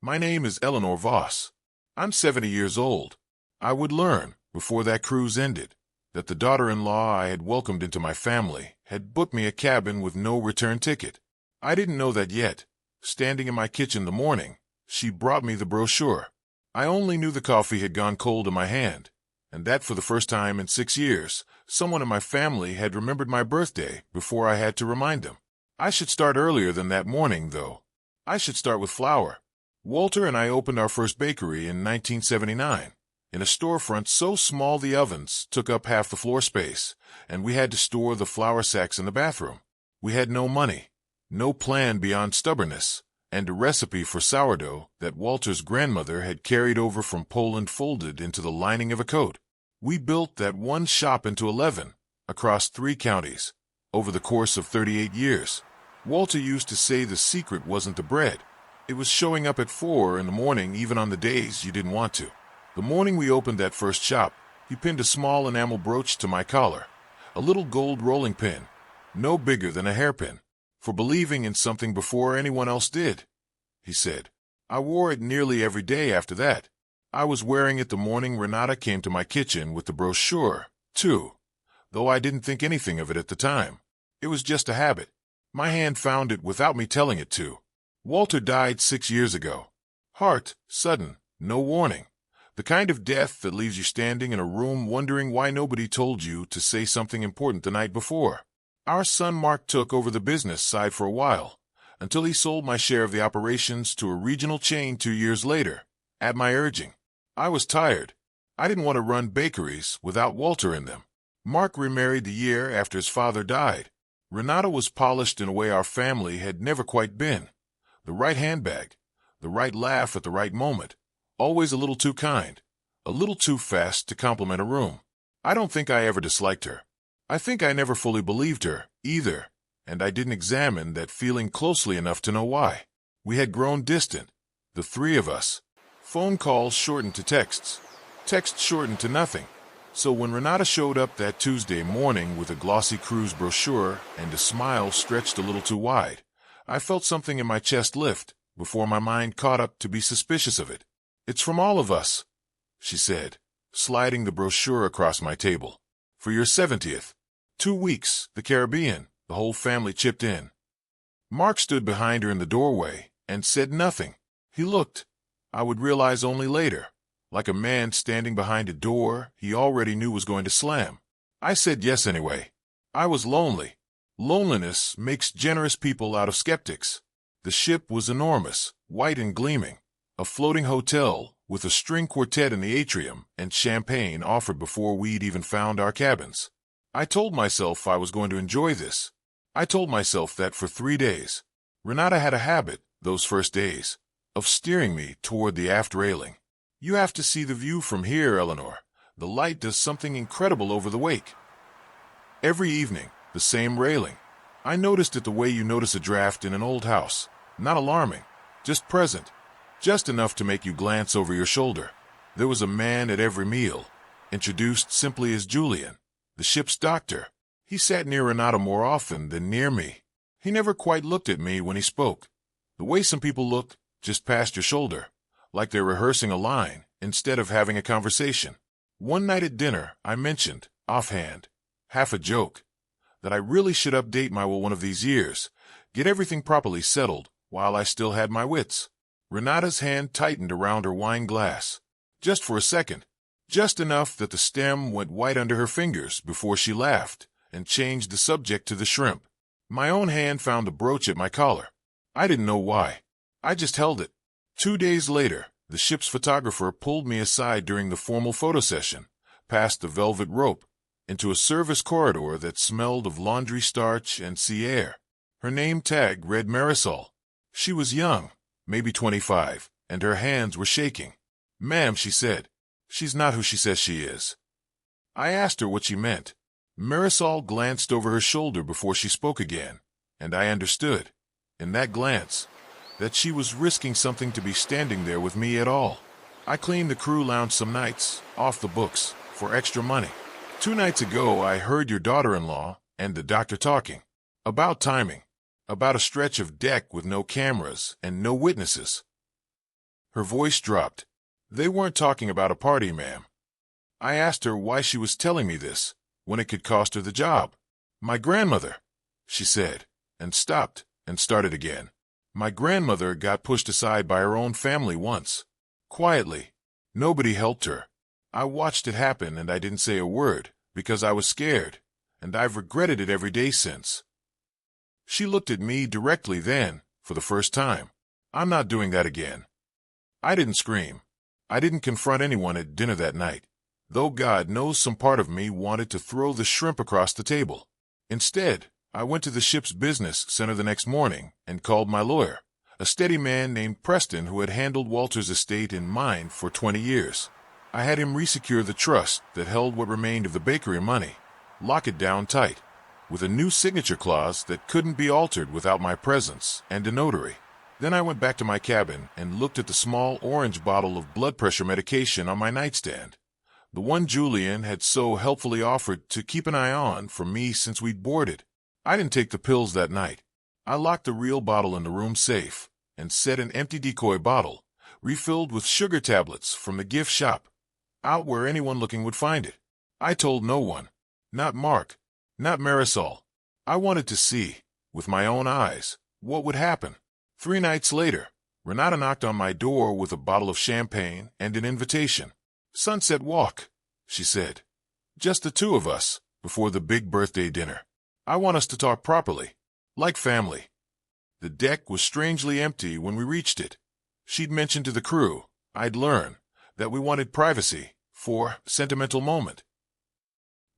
My name is Eleanor Voss. I'm 70 years old. I would learn, before that cruise ended, that the daughter-in-law I had welcomed into my family had booked me a cabin with no return ticket. I didn't know that yet. Standing in my kitchen the morning, she brought me the brochure. I only knew the coffee had gone cold in my hand, and that for the first time in 6 years, someone in my family had remembered my birthday before I had to remind them. I should start earlier than that morning, though. I should start with flour. Walter and I opened our first bakery in 1979, in a storefront so small the ovens took up half the floor space, and we had to store the flour sacks in the bathroom. We had no money, no plan beyond stubbornness, and a recipe for sourdough that Walter's grandmother had carried over from Poland folded into the lining of a coat. We built that one shop into 11, across 3 counties, over the course of 38 years. Walter used to say the secret wasn't the bread. It was showing up at 4 in the morning even on the days you didn't want to. The morning we opened that first shop, he pinned a small enamel brooch to my collar, a little gold rolling pin, no bigger than a hairpin, for believing in something before anyone else did, he said. I wore it nearly every day after that. I was wearing it the morning Renata came to my kitchen with the brochure, too, though I didn't think anything of it at the time. It was just a habit. My hand found it without me telling it to. Walter died 6 years ago. Heart, sudden, no warning. The kind of death that leaves you standing in a room wondering why nobody told you to say something important the night before. Our son Mark took over the business side for a while, until he sold my share of the operations to a regional chain 2 years later, at my urging. I was tired. I didn't want to run bakeries without Walter in them. Mark remarried the year after his father died. Renata was polished in a way our family had never quite been. The right handbag, the right laugh at the right moment, always a little too kind, a little too fast to compliment a room. I don't think I ever disliked her. I think I never fully believed her, either, and I didn't examine that feeling closely enough to know why. We had grown distant, the 3 of us. Phone calls shortened to texts, texts shortened to nothing. So when Renata showed up that Tuesday morning with a glossy cruise brochure and a smile stretched a little too wide, I felt something in my chest lift before my mind caught up to be suspicious of it. It's from all of us, she said, sliding the brochure across my table. For your 70th. 2 weeks, the Caribbean, the whole family chipped in. Mark stood behind her in the doorway and said nothing. He looked, I would realize only later, like a man standing behind a door he already knew was going to slam. I said yes anyway. I was lonely. Loneliness makes generous people out of skeptics. The ship was enormous, white and gleaming, a floating hotel with a string quartet in the atrium and champagne offered before we'd even found our cabins. I told myself I was going to enjoy this. I told myself that for 3 days. Renata had a habit, those first days, of steering me toward the aft railing. You have to see the view from here, Eleanor. The light does something incredible over the wake. Every evening, the same railing. I noticed it the way you notice a draft in an old house. Not alarming, just present. Just enough to make you glance over your shoulder. There was a man at every meal, introduced simply as Julian, the ship's doctor. He sat near Renata more often than near me. He never quite looked at me when he spoke. The way some people look, just past your shoulder, like they're rehearsing a line instead of having a conversation. One night at dinner, I mentioned, offhand, half a joke, that I really should update my will one of these years, get everything properly settled while I still had my wits. Renata's hand tightened around her wine glass, just for a second, just enough that the stem went white under her fingers before she laughed and changed the subject to the shrimp. My own hand found the brooch at my collar. I didn't know why. I just held it. 2 days later, the ship's photographer pulled me aside during the formal photo session, past the velvet rope, into a service corridor that smelled of laundry starch and sea air. Her name tag read Marisol. She was young, maybe 25, and her hands were shaking. Ma'am, she said, she's not who she says she is. I asked her what she meant. Marisol glanced over her shoulder before she spoke again, and I understood, in that glance, that she was risking something to be standing there with me at all. I cleaned the crew lounge some nights, off the books, for extra money. 2 nights ago I heard your daughter-in-law and the doctor talking. About timing. About a stretch of deck with no cameras and no witnesses. Her voice dropped. They weren't talking about a party, ma'am. I asked her why she was telling me this, when it could cost her the job. My grandmother, she said, and stopped, and started again. My grandmother got pushed aside by her own family once. Quietly. Nobody helped her. I watched it happen and I didn't say a word, because I was scared, and I've regretted it every day since. She looked at me directly then, for the first time. I'm not doing that again. I didn't scream. I didn't confront anyone at dinner that night, though God knows some part of me wanted to throw the shrimp across the table. Instead, I went to the ship's business center the next morning and called my lawyer, a steady man named Preston who had handled Walter's estate and mine for 20 years. I had him resecure the trust that held what remained of the bakery money, lock it down tight, with a new signature clause that couldn't be altered without my presence and a notary. Then I went back to my cabin and looked at the small orange bottle of blood pressure medication on my nightstand, the one Julian had so helpfully offered to keep an eye on for me since we'd boarded. I didn't take the pills that night. I locked the real bottle in the room safe and set an empty decoy bottle, refilled with sugar tablets from the gift shop, out where anyone looking would find it. I told no one, not Mark, not Marisol. I wanted to see, with my own eyes, what would happen. 3 nights later, Renata knocked on my door with a bottle of champagne and an invitation. "Sunset Walk," she said. "Just the two of us, before the big birthday dinner. I want us to talk properly, like family." The deck was strangely empty when we reached it. She'd mentioned to the crew, I'd learn, that we wanted privacy for a sentimental moment.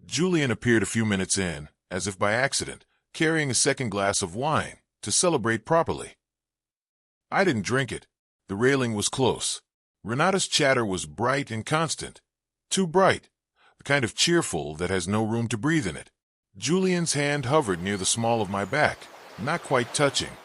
Julian appeared a few minutes in, as if by accident, carrying a second glass of wine to celebrate properly. I didn't drink it. The railing was close. Renata's chatter was bright and constant. Too bright, the kind of cheerful that has no room to breathe in it. Julian's hand hovered near the small of my back, not quite touching,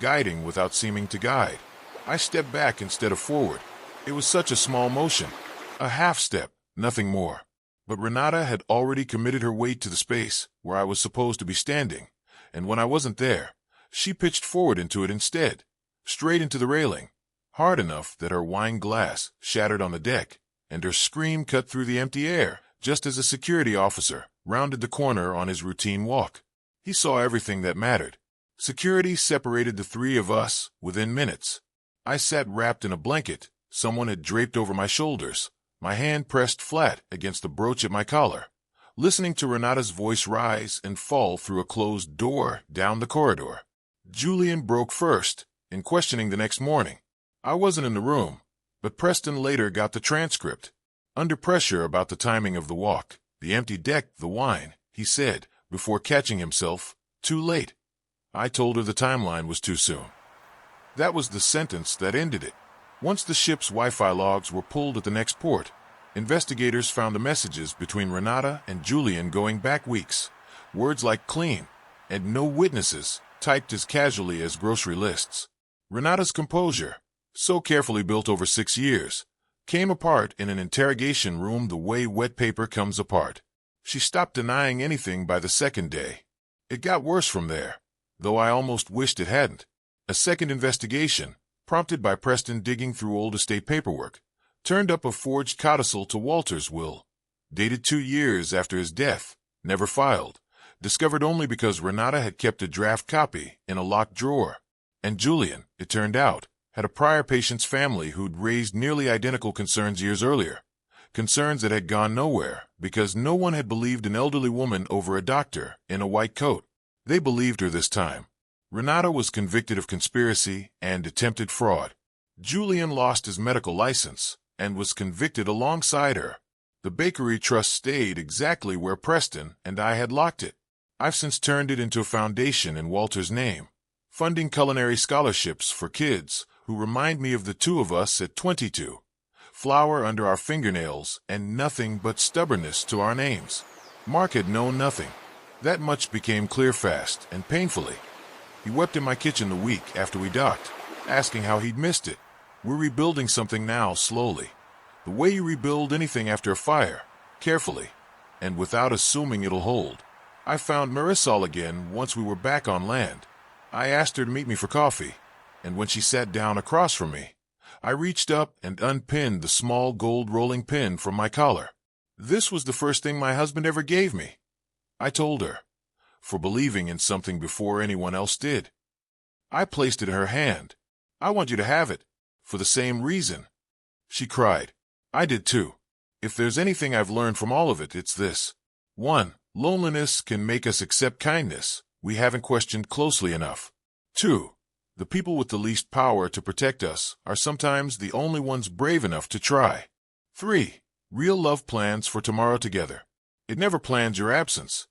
guiding without seeming to guide. I stepped back instead of forward. It was such a small motion, a half step, nothing more. But Renata had already committed her weight to the space where I was supposed to be standing, and when I wasn't there, she pitched forward into it instead, straight into the railing, hard enough that her wine glass shattered on the deck, and her scream cut through the empty air just as a security officer rounded the corner on his routine walk. He saw everything that mattered. Security separated the three of us within minutes. I sat wrapped in a blanket someone had draped over my shoulders, my hand pressed flat against the brooch at my collar, listening to Renata's voice rise and fall through a closed door down the corridor. Julian broke first, in questioning the next morning. I wasn't in the room, but Preston later got the transcript. Under pressure about the timing of the walk, the empty deck, the wine, he said, before catching himself, "Too late." I told her the timeline was too soon. That was the sentence that ended it. Once the ship's Wi-Fi logs were pulled at the next port, investigators found the messages between Renata and Julian going back weeks. Words like "clean" and "no witnesses" typed as casually as grocery lists. Renata's composure, so carefully built over 6 years, came apart in an interrogation room the way wet paper comes apart. She stopped denying anything by the second day. It got worse from there, though I almost wished it hadn't. A second investigation, prompted by Preston digging through old estate paperwork, turned up a forged codicil to Walter's will, dated 2 years after his death, never filed, discovered only because Renata had kept a draft copy in a locked drawer. And Julian, it turned out, had a prior patient's family who'd raised nearly identical concerns years earlier, concerns that had gone nowhere because no one had believed an elderly woman over a doctor in a white coat. They believed her this time. Renata was convicted of conspiracy and attempted fraud. Julian lost his medical license and was convicted alongside her. The bakery trust stayed exactly where Preston and I had locked it. I've since turned it into a foundation in Walter's name, funding culinary scholarships for kids who remind me of the two of us at 22. Flour under our fingernails and nothing but stubbornness to our names. Mark had known nothing. That much became clear fast and painfully. He wept in my kitchen the week after we docked, asking how he'd missed it. We're rebuilding something now slowly. The way you rebuild anything after a fire, carefully, and without assuming it'll hold. I found Marisol again once we were back on land. I asked her to meet me for coffee, and when she sat down across from me, I reached up and unpinned the small gold rolling pin from my collar. This was the first thing my husband ever gave me, I told her, for believing in something before anyone else did. I placed it in her hand. I want you to have it, for the same reason. She cried. I did too. If there's anything I've learned from all of it, it's this. 1. Loneliness can make us accept kindness we haven't questioned closely enough. 2. The people with the least power to protect us are sometimes the only ones brave enough to try. 3. Real love plans for tomorrow together. It never plans your absence.